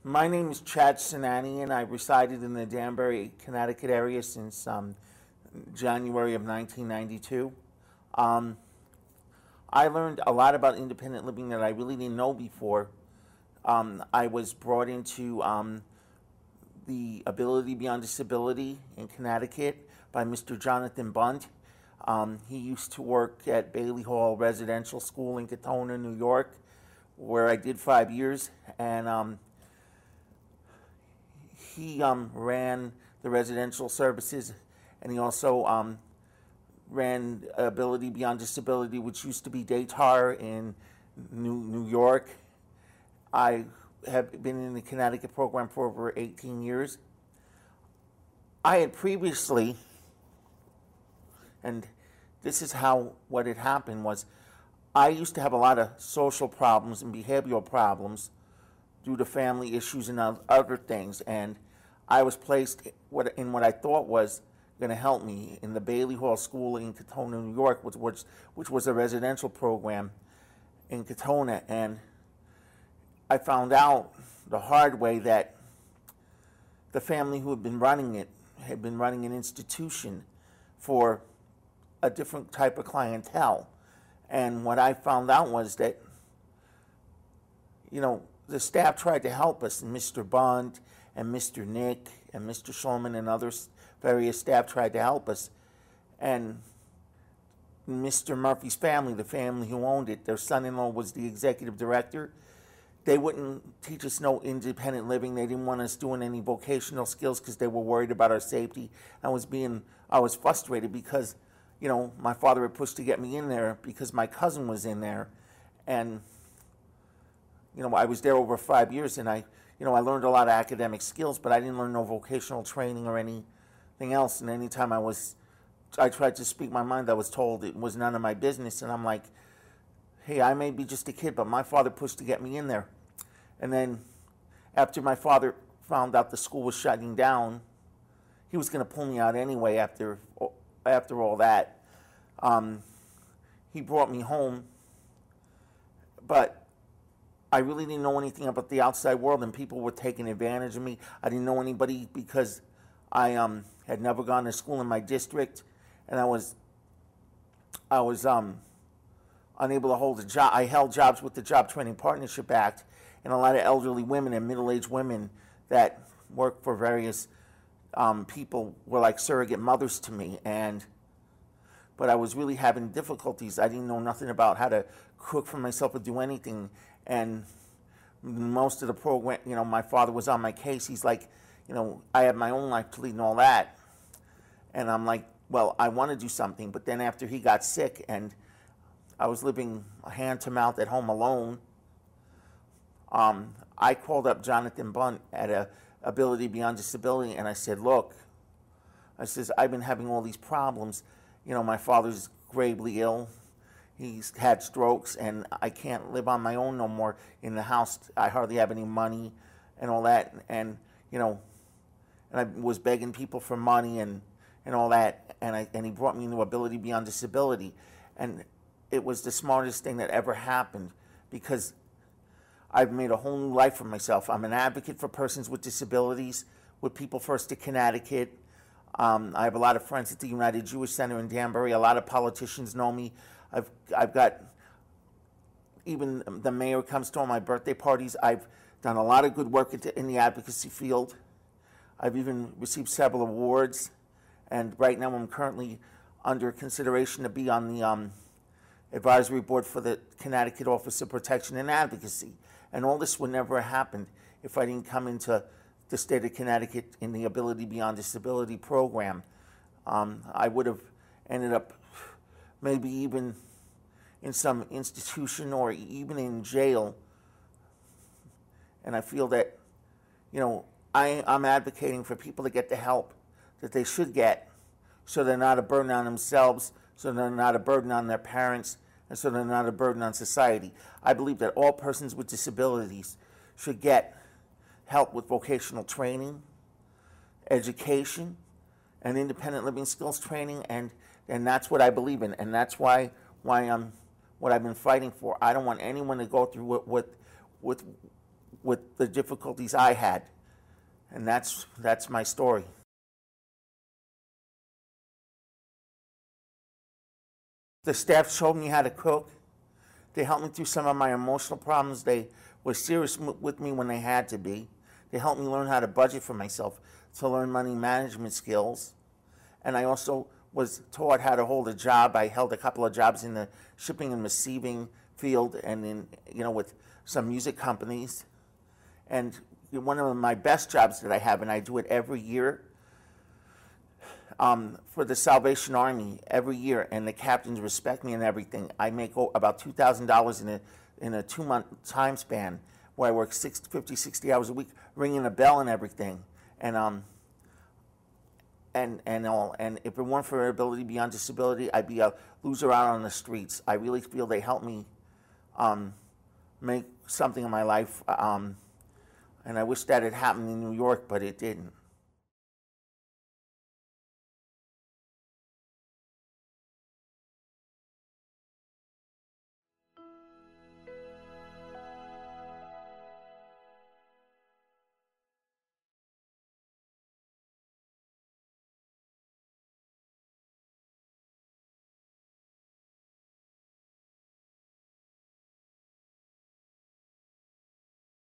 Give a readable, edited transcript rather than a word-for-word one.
My name is Chad Sinani, and I resided in the Danbury, Connecticut area since January of 1992. Um, I learned a lot about independent living that I really didn't know before. I was brought into the Ability Beyond Disability in Connecticut by Mr. Jonathan Bunt. He used to work at Bailey Hall Residential School in Katona, New York, where I did 5 years, and he ran the residential services, and he also ran Ability Beyond Disability, which used to be Daytar in New York. I have been in the Connecticut program for over 18 years. I had previously, and this is what had happened was, I used to have a lot of social problems and behavioral problems due to family issues and other things, and I was placed in what I thought was going to help me in the Bailey Hall School in Katona, New York, which was a residential program in Katona, and I found out the hard way that the family who had been running it had been running an institution for a different type of clientele. And what I found out was that, the staff tried to help us, and Mr. Bond and Mr. Nick and Mr. Shulman and others, various staff tried to help us. And Mr. Murphy's family, the family who owned it, their son-in-law was the executive director. They wouldn't teach us no independent living. They didn't want us doing any vocational skills because they were worried about our safety. I was frustrated because, my father had pushed to get me in there because my cousin was in there. And, I was there over 5 years, and I learned a lot of academic skills, but I didn't learn no vocational training or anything else. And anytime I tried to speak my mind, I was told it was none of my business. And I'm like, hey, I may be just a kid, but my father pushed to get me in there. And then after my father found out the school was shutting down, he was going to pull me out anyway after all that. He brought me home, but I really didn't know anything about the outside world, and people were taking advantage of me. I didn't know anybody because I had never gone to school in my district, and I was unable to hold a job. I held jobs with the Job Training Partnership Act, and a lot of elderly women and middle-aged women that work for various people were like surrogate mothers to me. But I was really having difficulties. I didn't know nothing about how to cook for myself or do anything. And most of the program, my father was on my case. He's like, I have my own life to lead and all that. And I'm like, well, I want to do something. But then after he got sick and I was living hand to mouth at home alone, I called up Jonathan Bunt at Ability Beyond Disability, and I said, look, I've been having all these problems. My father's gravely ill. He's had strokes, and I can't live on my own no more in the house. I hardly have any money and all that. And, and I was begging people for money and all that. And he brought me into Ability Beyond Disability. And it was the smartest thing that ever happened because I've made a whole new life for myself. I'm an advocate for persons with disabilities, with People First of Connecticut. I have a lot of friends at the United Jewish Center in Danbury. A lot of politicians know me. I've got, even the mayor comes to all my birthday parties. I've done a lot of good work in the advocacy field. I've even received several awards. And right now I'm currently under consideration to be on the advisory board for the Connecticut Office of Protection and Advocacy. And all this would never have happened if I didn't come into the state of Connecticut in the Ability Beyond Disability program. I would have ended up maybe even in some institution or even in jail. And I feel that, I'm advocating for people to get the help that they should get so they're not a burden on themselves, so they're not a burden on their parents, and so they're not a burden on society. I believe that all persons with disabilities should get help with vocational training, education, and independent living skills training, and that's what I believe in, and that's why I'm what I've been fighting for. I don't want anyone to go through what with the difficulties I had. And that's my story. The staff showed me how to cook. They helped me through some of my emotional problems. They were serious with me when they had to be. They helped me learn how to budget for myself, to learn money management skills. And I also was taught how to hold a job. I held a couple of jobs in the shipping and receiving field and in, with some music companies. And one of my best jobs that I have, and I do it every year, for the Salvation Army every year, and the captains respect me and everything. I make about $2,000 in a 2-month time span where I work 50, 60 hours a week, ringing a bell and everything. And if it weren't for ability beyond disability, I'd be a loser out on the streets. I really feel they helped me make something in my life, and I wish that had happened in New York, but it didn't.